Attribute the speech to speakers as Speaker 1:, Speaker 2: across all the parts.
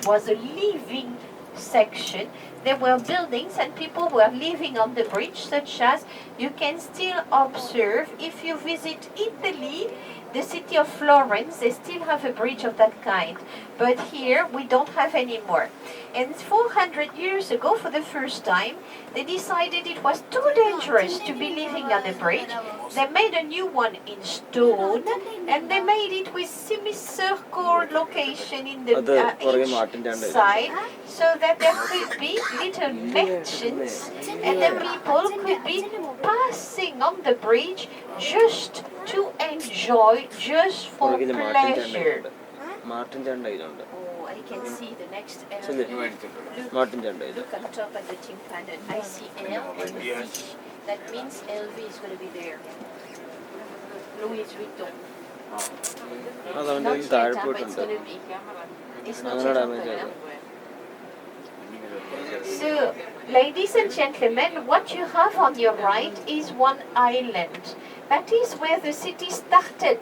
Speaker 1: bridge was a living section. There were buildings and people were living on the bridge, such as you can still observe if you visit Italy, the city of Florence, they still have a bridge of that kind. But here we don't have anymore. And 400 years ago, for the first time, they decided it was too dangerous to be living on a bridge. They made a new one in stone, and they made it with semicircle location in the each side, so that there could be little merchants, and the people could be passing on the bridge just to enjoy, just for pleasure. Oh, I can see the next Look on top of the tympanum. I see L and V. That means LV is going to be there. Louis Vuitton. Not yet, but it's going to be. It's not yet open. So, ladies and gentlemen, what you have on your right is one island. That is where the city started.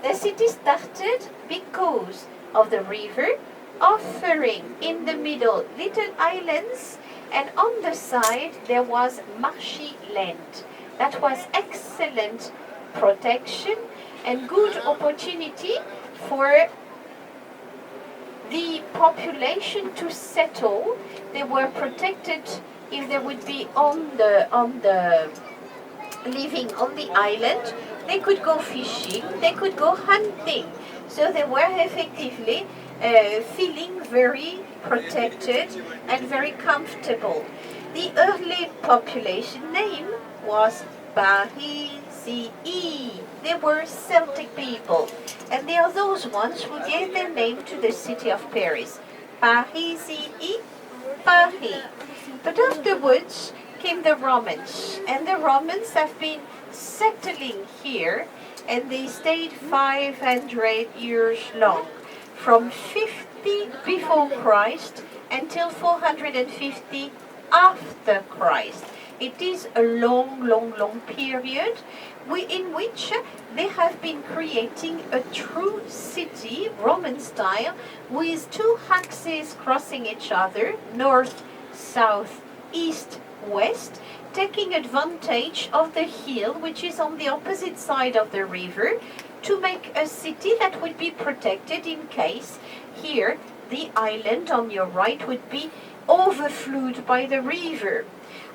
Speaker 1: The city started because of the river, offering in the middle little islands, and on the side there was marshy land. That was excellent protection and good opportunity for the population to settle. They were protected if they would be on the living on the island. They could go fishing, they could go hunting. So they were effectively feeling very protected and very comfortable. The early population name was Parisii. They were Celtic people, and they are those ones who gave their name to the city of Paris. Parisii, Paris. But afterwards came the Romans, and the Romans have been settling here, and they stayed 500 years long, from 50 before Christ until 450 after Christ. It is a long period in which they have been creating a true city, Roman style, with two axes crossing each other, north, south, east, west, taking advantage of the hill which is on the opposite side of the river to make a city that would be protected in case here the island on your right would be overflowed by the river.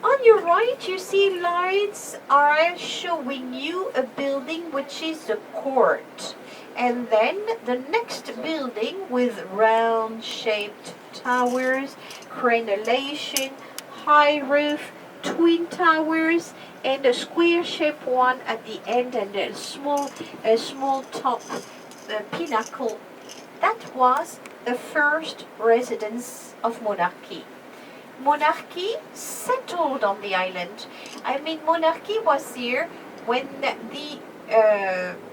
Speaker 1: On your right you see lights are showing you a building which is a court, and then the next building with round shaped towers, crenellation, high roof, twin towers, and a square-shaped one at the end, and a small top pinnacle. That was the first residence of monarchy. Monarchy settled on the island. I mean, monarchy was here when the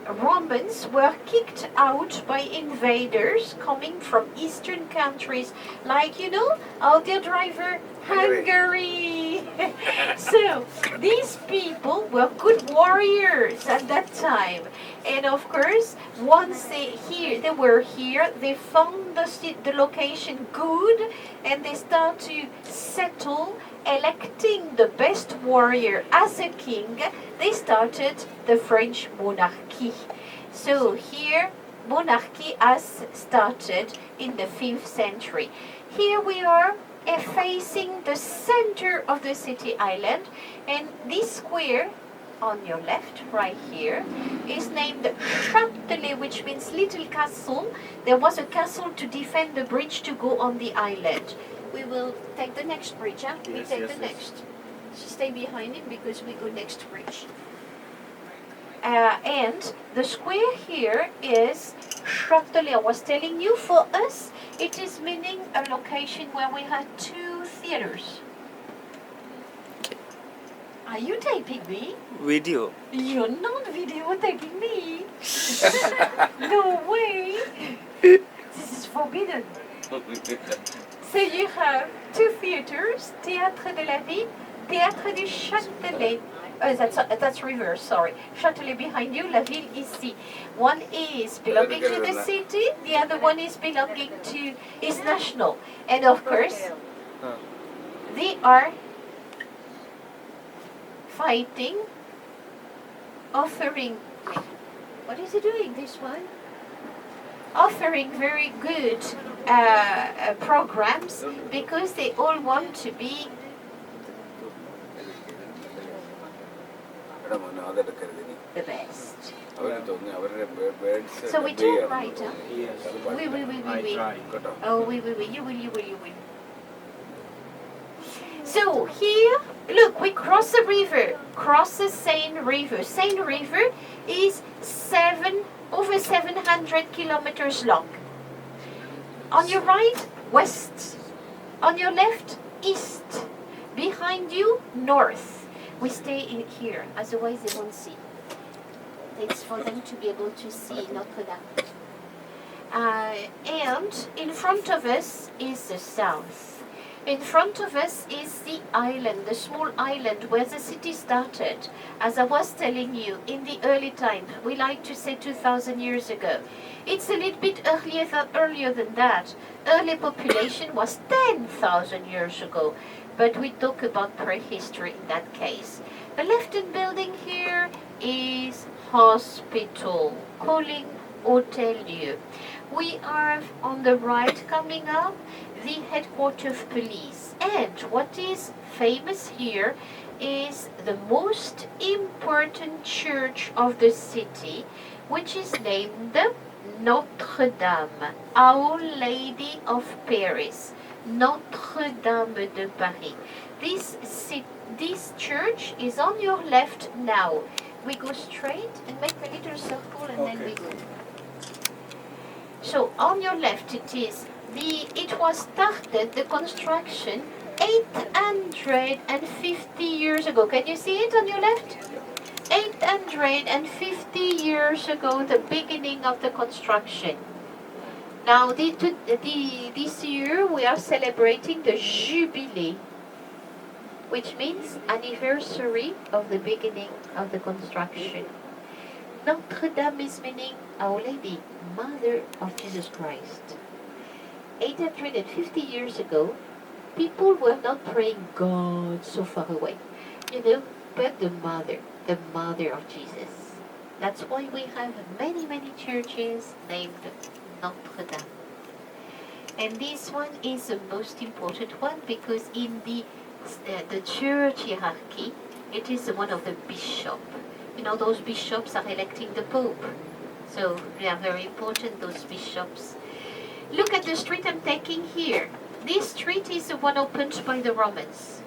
Speaker 1: Romans were kicked out by invaders coming from eastern countries, like, you know, our dear driver, Hungary. So these people were good warriors at that time, and of course once they were here, they found the location good, and they start to settle, electing the best warrior as a king. They started the French monarchy. So here monarchy has started in the 5th century. Here we are facing the center of the city island, and this square on your left right here is named Châtelet, which means little castle. There was a castle to defend the bridge to go on the island. We will take the next bridge, huh? We take the next. So stay behind him because we go next bridge. And the square here is Châtelet. I was telling you, for us, it is meaning a location where we had 2 theaters. Are you taping me?
Speaker 2: Video.
Speaker 1: You're not videotaping me. No way. This is forbidden. So you have 2 theaters, Théâtre de la Ville, Théâtre du Châtelet. That's reverse, sorry. Châtelet behind you, La Ville ici. One is belonging to the city, the other one is belonging to, is national. And of course, they are fighting, offering, what is he doing, this one? Offering very good programs because they all want to be the best. So we turn right, huh?
Speaker 2: Yes.
Speaker 1: Oui.
Speaker 2: Try.
Speaker 1: Oh, oui, you will. So here, look, we cross a river, cross the Seine River. Seine River is over 700 kilometers long. On your right, west. On your left, east. Behind you, north. We stay in here, otherwise they won't see. It's for them to be able to see Notre Dame. And in front of us is the south. In front of us is the island, the small island where the city started. As I was telling you, in the early time, we like to say 2,000 years ago. It's a little bit earlier than that. Early population was 10,000 years ago. But we talk about prehistory in that case. The left-hand building here is hospital, calling Hôtel Dieu. We are on the right coming up, the headquarters of police. And what is famous here is the most important church of the city, which is named Notre Dame, Our Lady of Paris, Notre Dame de Paris. This church is on your left now. We go straight and make a little circle and then we go. So on your left it was started, the construction, 850 years ago. Can you see it on your left? 850 years ago, the beginning of the construction. Now this year we are celebrating the Jubilee, which means anniversary of the beginning of the construction. Notre Dame is meaning Our Lady, Mother of Jesus Christ. 850 years ago, people were not praying God so far away, but the Mother of Jesus. That's why we have many churches named Notre Dame. And this one is the most important one because in the church hierarchy, it is one of the bishops. Those bishops are electing the Pope. So they are very important, those bishops. Look at the street I'm taking here. This street is the one opened by the Romans.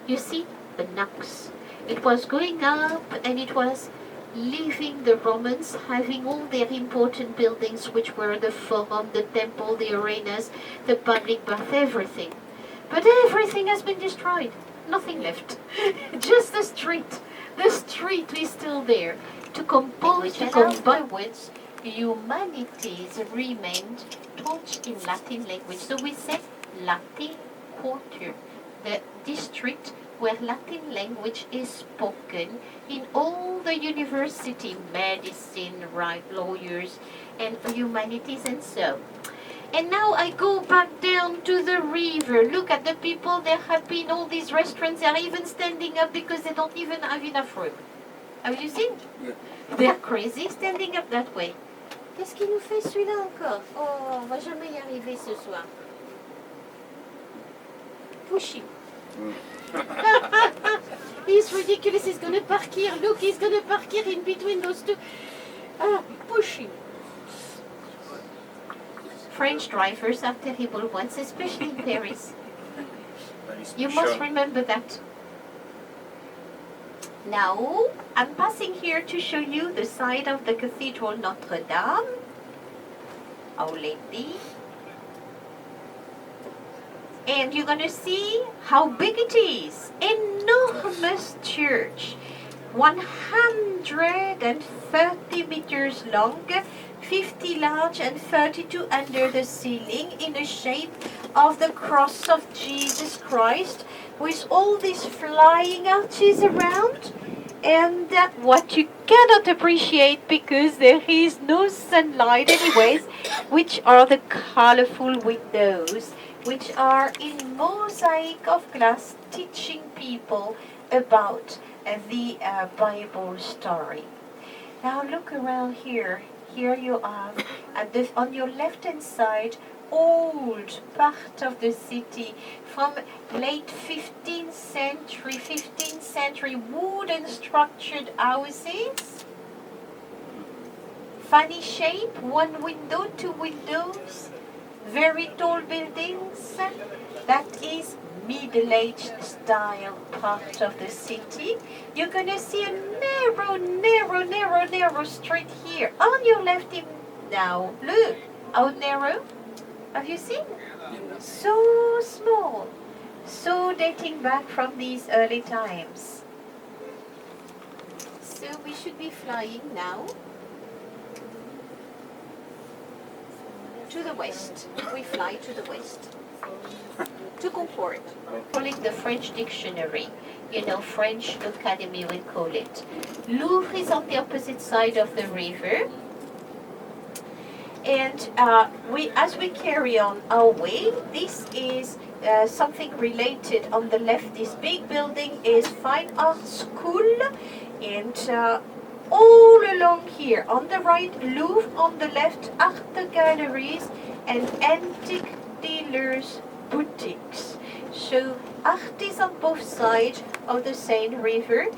Speaker 1: You see, the Nux. It was going up and it was leaving the Romans, having all their important buildings, which were the Forum, the Temple, the arenas, the public bath, everything. But everything has been destroyed. Nothing left. Just the street. The street is still there. To compose, to combine with, humanities remained taught in Latin language. So we say Latin Quarter, the district where Latin language is spoken in all the university, medicine, lawyers, and humanities and so. And now I go back down to the river. Look at the people, they're happy in all these restaurants. They're even standing up because they don't even have enough room. Have you seen?
Speaker 2: Yeah.
Speaker 1: They're crazy standing up that way. Qu'est-ce qu'il nous fait celui-là encore? Oh, on va jamais y arriver ce soir. Push him. He's ridiculous. He's going to park here. Look, he's going to park here in between those two. Push him. French drivers are terrible ones, especially in Paris. You must remember that. Now, I'm passing here to show you the side of the Cathedral Notre Dame, Our Lady. And you're going to see how big it is. Enormous church. 130 meters long, 50 large and 32 under the ceiling in the shape of the cross of Jesus Christ with all these flying arches around. And what you cannot appreciate because there is no sunlight anyways, which are the colorful windows, which are in mosaic of glass teaching people about the Bible story. Now look around here. Here you are, and on your left-hand side, old part of the city from late 15th century wooden structured houses. Funny shape, one window, two windows, very tall buildings. That is Middle-aged style part of the city. You're gonna see a narrow street here on your left now. Look, how narrow? Have you seen? So small, so dating back from these early times. So we should be flying now to the west. We fly to the west. To Concorde. Calling the French dictionary. You know, French Academy we call it. Louvre is on the opposite side of the river. And as we carry on our way, this is something related. On the left, this big building is Fine Arts School. And all along here, on the right, Louvre, on the left, art galleries and antique dealers' boutiques. So art is on both sides of the Seine River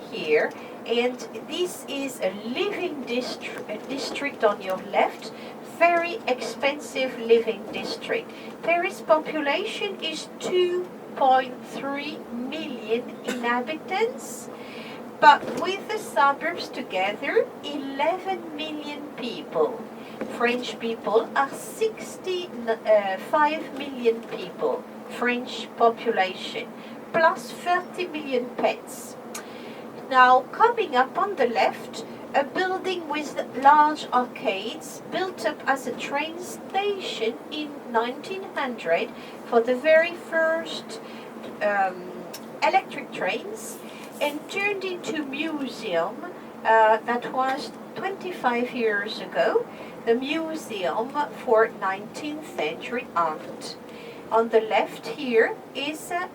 Speaker 1: here. And this is a living district on your left. Very expensive living district. Paris population is 2.3 million inhabitants, but with the suburbs together, 11 million people. French people are 65 million people, French population, plus 30 million pets. Now, coming up on the left, a building with large arcades built up as a train station in 1900 for the very first electric trains, and turned into museum that was 25 years ago, the Museum for 19th Century Art. On the left here is a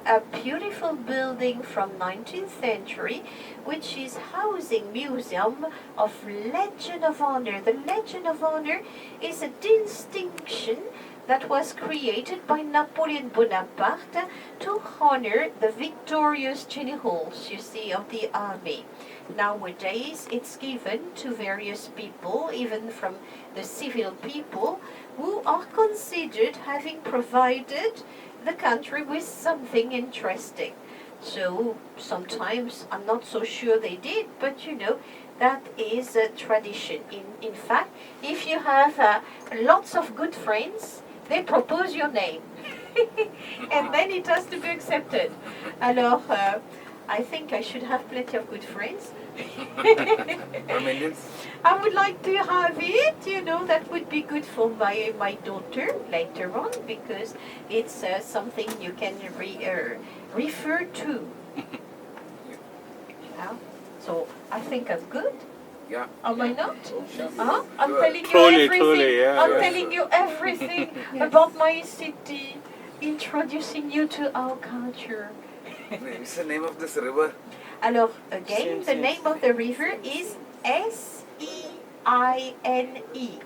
Speaker 1: beautiful building from 19th century, which is housing Museum of Legion of Honor. The Legion of Honor is a distinction that was created by Napoleon Bonaparte to honor the victorious generals, you see, of the army. Nowadays, it's given to various people, even from the civil people, who are considered having provided the country with something interesting. So sometimes I'm not so sure they did, but you know, that is a tradition. In fact, if you have lots of good friends, they propose your name. And then it has to be accepted. Alors, I think I should have plenty of good friends. I would like to have it, you know, that would be good for my daughter later on, because it's something you can refer to. Yeah. So I think I'm good.
Speaker 2: Yeah.
Speaker 1: Am I not? Huh? I'm
Speaker 2: Good.
Speaker 1: telling you
Speaker 3: Truly,
Speaker 1: everything.
Speaker 3: truly, yeah,
Speaker 1: I'm
Speaker 3: yeah.
Speaker 1: telling you everything about my city, introducing you to our culture.
Speaker 2: What's the name of this river?
Speaker 1: Alors, again, the name of the river is S-E-I-N-E,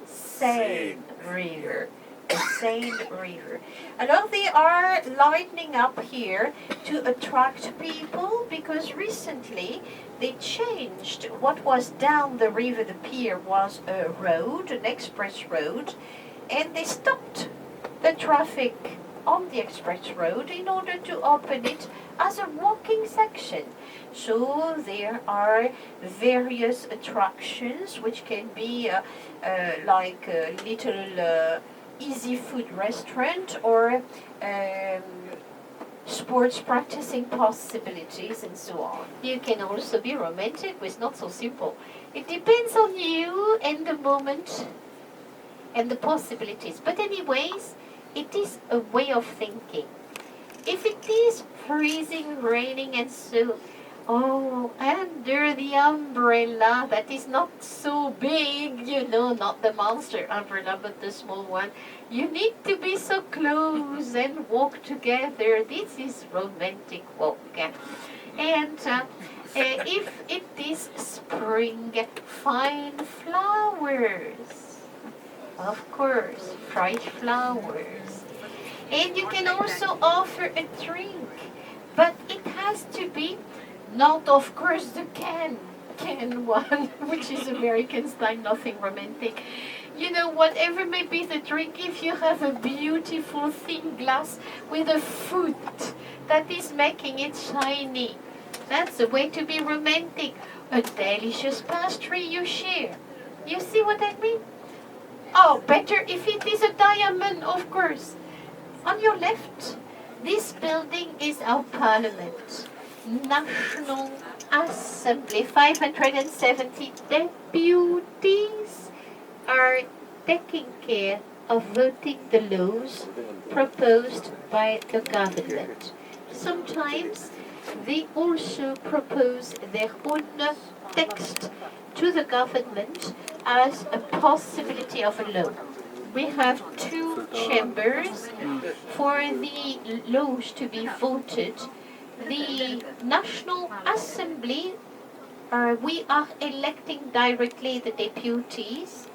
Speaker 1: Seine River. The Seine River. Alors, they are lightening up here to attract people, because recently they changed what was down the river. The pier was a road, an express road, and they stopped the traffic on the express road in order to open it as a walking section. So there are various attractions, which can be like a little easy food restaurant, or sports practicing possibilities, and so on. You can also be romantic with not so simple. It depends on you and the moment and the possibilities. But anyways, it is a way of thinking. If it is freezing, raining, and so, Oh, under the umbrella that is not so big, not the monster umbrella, but the small one. You need to be so close and walk together. This is romantic walk. And if it is spring, fine flowers. Of course, bright flowers. And you can also offer a drink, but it has to be not, of course, the can one, which is American style, nothing romantic. Whatever may be the drink, if you have a beautiful thin glass with a foot that is making it shiny, that's the way to be romantic. A delicious pastry you share. You see what I mean? Oh, better if it is a diamond, of course. On your left, this building is our parliament. National Assembly. 570 deputies are taking care of voting the laws proposed by the government. Sometimes they also propose their own text to the government as a possibility of a law. We have two chambers for the laws to be voted. The National Assembly, we are electing directly the deputies,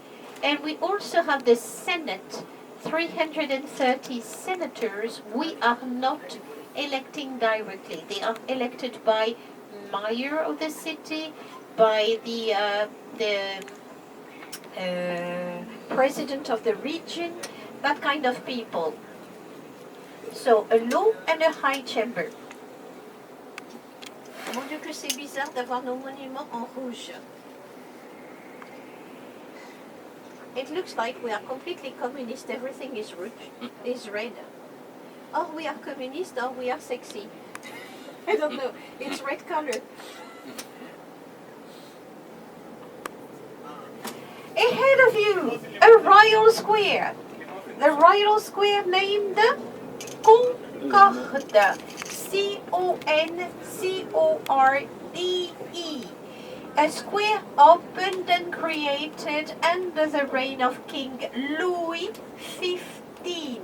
Speaker 1: and we also have the Senate, 330 senators. We are not electing directly. They are elected by mayor of the city, by the president of the region, that kind of people. So a low and a high chamber. Mon Dieu que c'est bizarre d'avoir nos monuments en rouge. It looks like we are completely communist. Everything is red. Or we are communist, or we are sexy. I don't know. It's red color. Ahead of you, a royal square. The royal square named Concorde. Concore. A square opened and created under the reign of King Louis XV.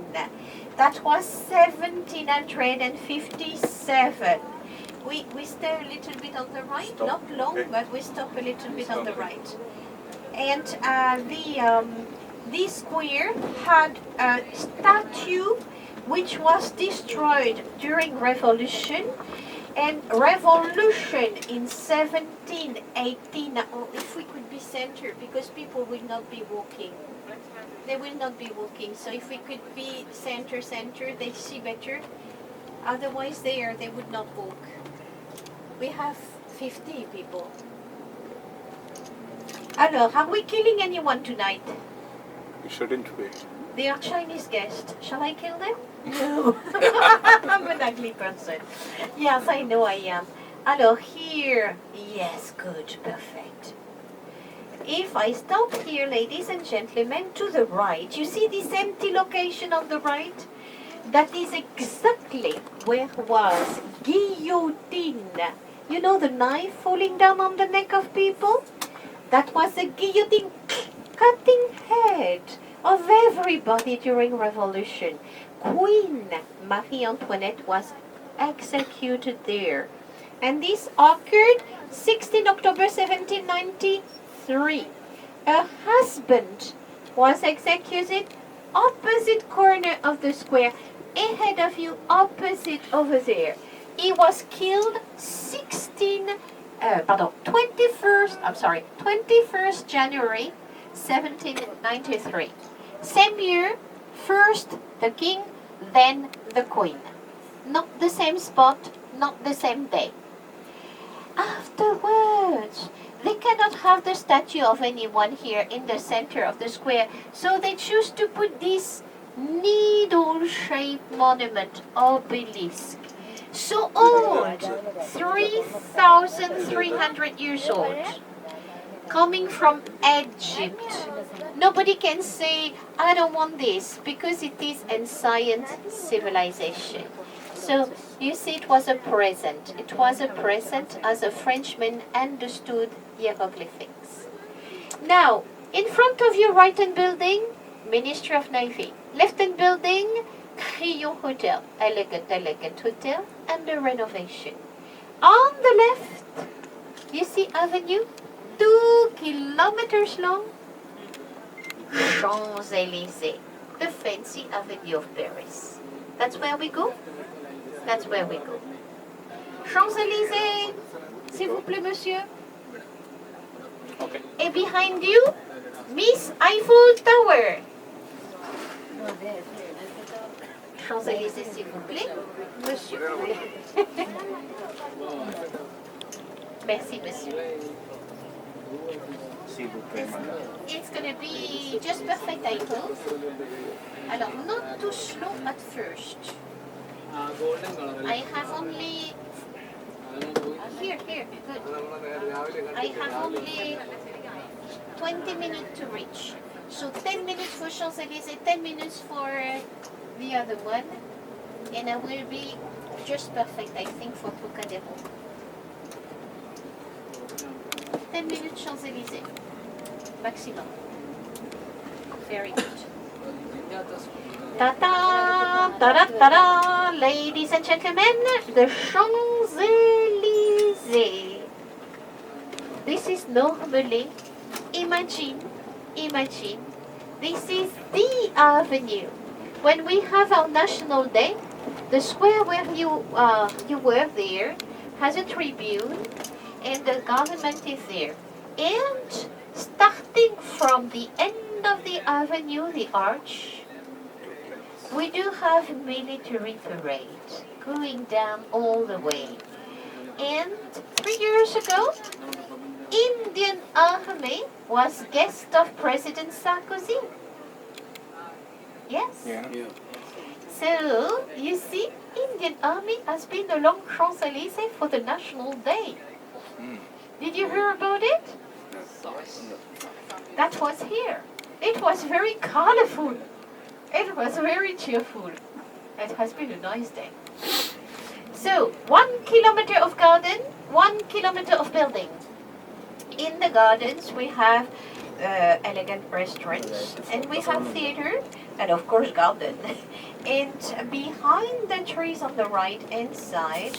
Speaker 1: That was 1757. We stay a little bit on the right, not long, but we stop a little bit on the right. And this square had a statue which was destroyed during Revolution. And Revolution in 1718. Now, if we could be center, because people will not be walking. They will not be walking. So if we could be center, they see better. Otherwise, they would not walk. We have 50 people. Alors, are we killing anyone tonight?
Speaker 3: You shouldn't be.
Speaker 1: They are Chinese guests. Shall I kill them? No. I'm an ugly person. Yes, I know I am. Alors, here. Yes, good, perfect. If I stop here, ladies and gentlemen, to the right, you see this empty location on the right? That is exactly where was guillotine. You know the knife falling down on the neck of people? That was a guillotine cutting head of everybody during Revolution. Queen Marie Antoinette was executed there. And this occurred 16 October 1793. Her husband was executed opposite corner of the square, ahead of you, opposite over there. He was killed 21st January 1793. Same year, first the king, then the queen. Not the same spot, not the same day. Afterwards, they cannot have the statue of anyone here in the center of the square, so they choose to put this needle-shaped monument, obelisk. So old, 3,300 years old, coming from Egypt. Nobody can say, I don't want this, because it is ancient civilization. So you see, it was a present. It was a present as a Frenchman understood hieroglyphics. Now, in front of you, right-hand building, Ministry of Navy. Left-hand building, Crillon Hotel, elegant hotel, under renovation. On the left, you see avenue, 2 kilometers long, Champs-Élysées, the fancy avenue of Paris. That's where we go. That's where we go. Champs-Élysées, s'il vous plaît, monsieur.
Speaker 3: Okay.
Speaker 1: And behind you, Miss Eiffel Tower. Champs-Élysées, s'il vous plaît, monsieur. Merci, monsieur. It's going to be just perfect, I hope. Alors, not too slow at first. I have only... Here, good. I have only 20 minutes to reach. So 10 minutes for Champs-Élysées, 10 minutes for the other one. And I will be just perfect, I think, for Trocadero. 10 minutes Champs-Élysées. Maximum. Very good. Ta-da! Ta-da! Ladies and gentlemen, the Champs-Élysées. This is normally, imagine, this is the avenue. When we have our National Day, the square where you were there has a tribune and the government is there. And starting from the end of the avenue, the arch, we do have military parade going down all the way. And 3 years ago, Indian Army was guest of President Sarkozy. Yes?
Speaker 3: Yeah.
Speaker 1: So, you see, Indian Army has been along Champs-Élysées for the National Day. Did you hear about it? That was here. It was very colorful. It was very cheerful. It has been a nice day. So, 1 kilometer of garden, 1 kilometer of building. In the gardens, we have elegant restaurants, and we have theater, and of course garden. And behind the trees on the right-hand side,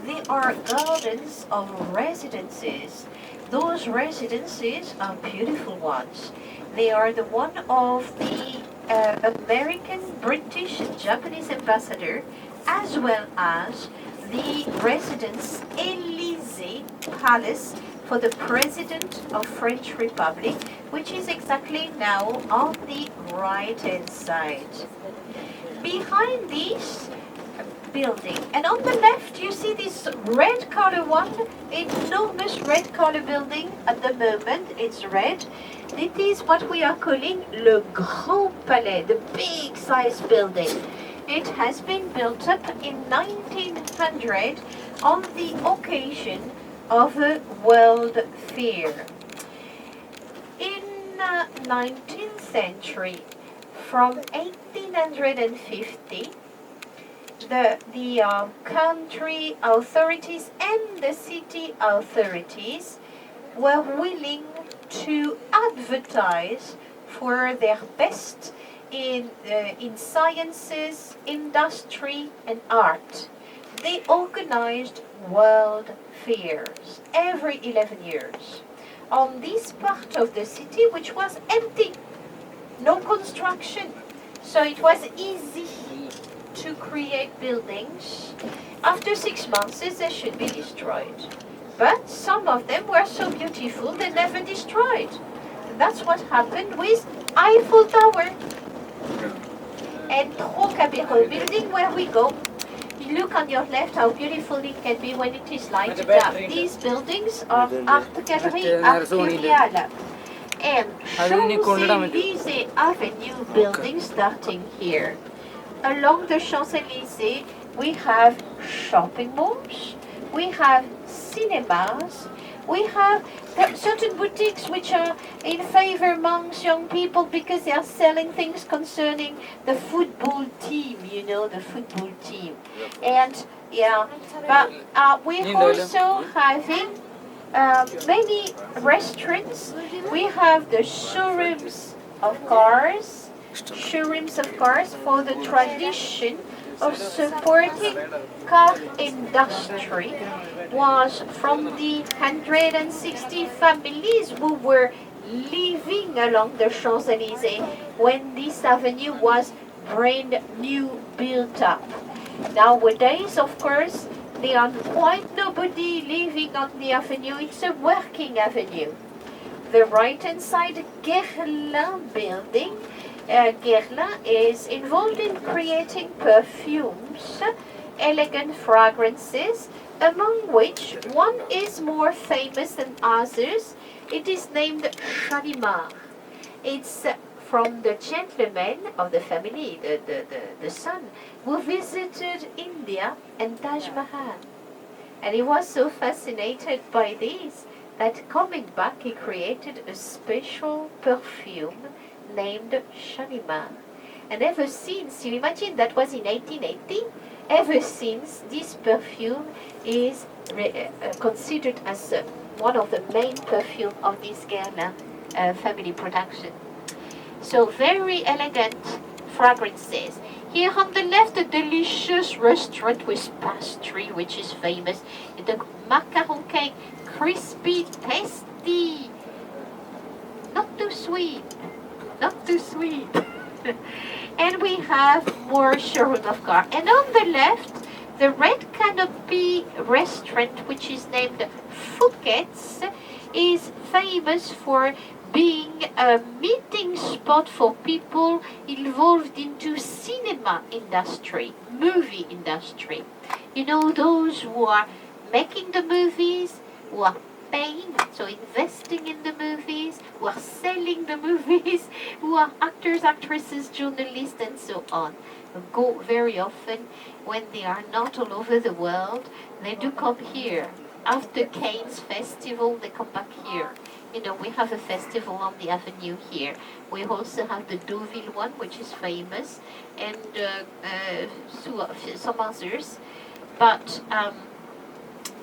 Speaker 1: there are gardens of residences. Those residences are beautiful ones. They are the one of the American, British, and Japanese ambassador, as well as the residence Élysée Palace for the President of French Republic, which is exactly now on the right-hand side. Behind this building, and on the left you see this red color one, enormous red color building. At the moment it's red. It is what we are calling Le Grand Palais, the big size building. It has been built up in 1900 on the occasion of a World Fair. In 19th century, from 1850, the country authorities and the city authorities were willing to advertise for their best in sciences, industry, and art. They organized world fairs every 11 years on this part of the city, which was empty, no construction, so it was easy to create buildings. After 6 months, they should be destroyed, but some of them were so beautiful they never destroyed. And that's what happened with Eiffel Tower and Trocadero building, where we go. You look on your left how beautiful it can be when it is lighted up. These buildings are Art Gallery Arteriale and Champs-Élysées Avenue building starting here. Along the Champs-Élysées, we have shopping malls, we have cinemas, we have There are certain boutiques which are in favor amongst young people because they are selling things concerning the football team, the football team. And yeah, but we're also having many restaurants. We have the showrooms of cars for the tradition of supporting car industry was from the 160 families who were living along the Champs-Élysées when this avenue was brand new built up. Nowadays, of course, there are quite nobody living on the avenue. It's a working avenue. The right-hand side Guerlain building. Guerlain is involved in creating perfumes, elegant fragrances, among which one is more famous than others. It is named Shalimar. It's from the gentleman of the family, the son, who visited India and Taj Mahal. And he was so fascinated by this that coming back he created a special perfume named Shalimar. And ever since, you imagine that was in 1880, ever since this perfume is considered as one of the main perfume of this Guerlain family production. So very elegant fragrances. Here on the left, a delicious restaurant with pastry, which is famous. The macaron cake, crispy, tasty, not too sweet, not too sweet. And we have more showroom of car. And on the left, the Red Canopy restaurant, which is named Fouquet's, is famous for being a meeting spot for people involved into cinema industry, movie industry. Those who are making the movies, who are paying, so investing in the movies, who are selling the movies, who are actors, actresses, journalists, and so on. Go very often when they are not all over the world. They do come here. After Cannes Festival, they come back here. We have a festival on the avenue here. We also have the Deauville one, which is famous, and some others. But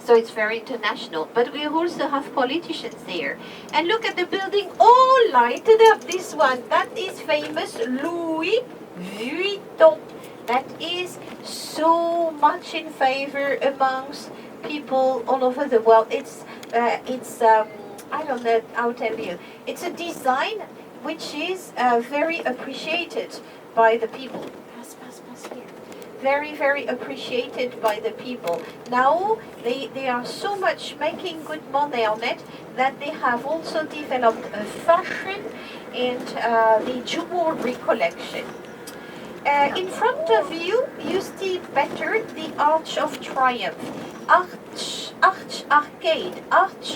Speaker 1: so it's very international. But we also have politicians there. And look at the building all lighted up. This one, that is famous Louis Vuitton. That is so much in favor amongst people all over the world. It's I don't know how to tell you. It's a design which is very appreciated by the people. Pass here. Very, very appreciated by the people. Now they are so much making good money on it that they have also developed a fashion and the jewelry collection. In front of you, you see better the Arch of Triumph. Arch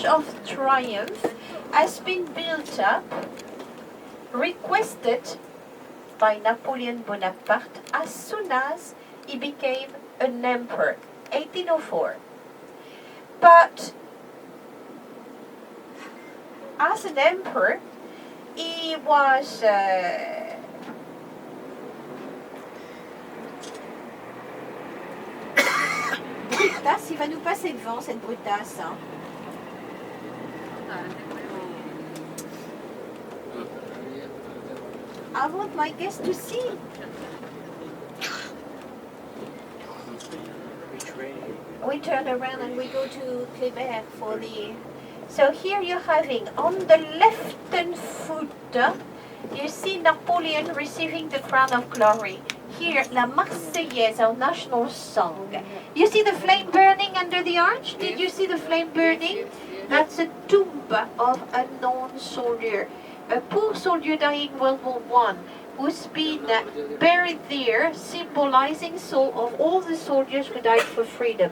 Speaker 1: of Triumph has been built up, requested by Napoleon Bonaparte as soon as he became an emperor, 1804. But as an emperor, he was brutasse, il va nous passer devant cette brutasse. Hein. I want my guests to see. We turn around and we go to Kléber for the... So here you're having, on the left foot, you see Napoleon receiving the crown of glory. Here, La Marseillaise, our national song. You see the flame burning under the arch? Did you see the flame burning? That's a tomb of a known soldier, a poor soldier dying World War I, who's been buried there, symbolizing soul of all the soldiers who died for freedom.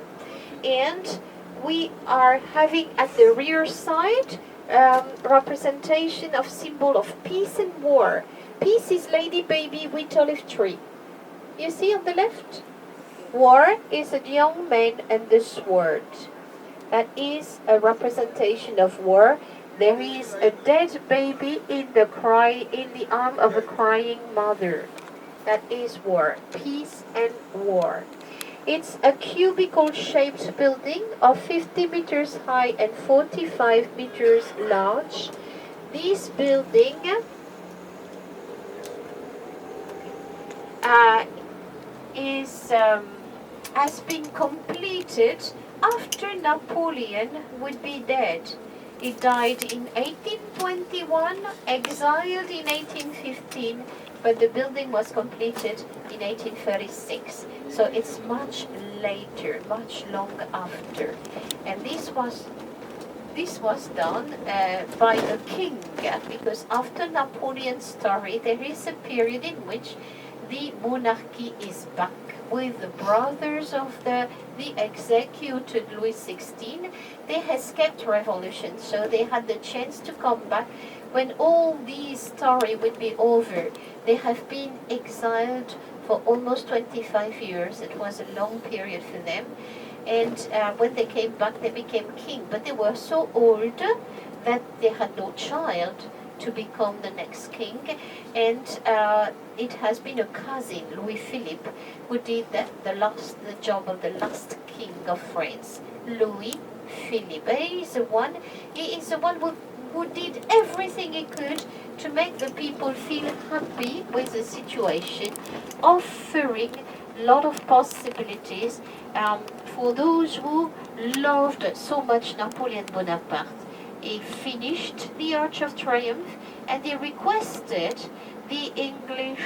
Speaker 1: And we are having at the rear side representation of symbol of peace and war. Peace is lady baby with olive tree. You see on the left? War is a young man and the sword. That is a representation of war. There is a dead baby in the arm of a crying mother. That is war, peace and war. It's a cubicle-shaped building of 50 meters high and 45 meters large. This building uh, has been completed after Napoleon would be dead. He died in 1821, exiled in 1815, but the building was completed in 1836. So it's much later, much long after. And this was done by the king, because after Napoleon's story, there is a period in which the monarchy is back with the brothers of the executed Louis XVI. They escaped revolution, so they had the chance to come back when all these story would be over. They have been exiled for almost 25 years. It was a long period for them. And when they came back, they became king. But they were so old that they had no child to become the next king. And it has been a cousin, Louis Philippe, who did the job of the last king of France. Louis Philippe. He is the one who did everything he could to make the people feel happy with the situation, offering a lot of possibilities for those who loved so much Napoleon Bonaparte. He finished the Arch of Triumph and he requested the English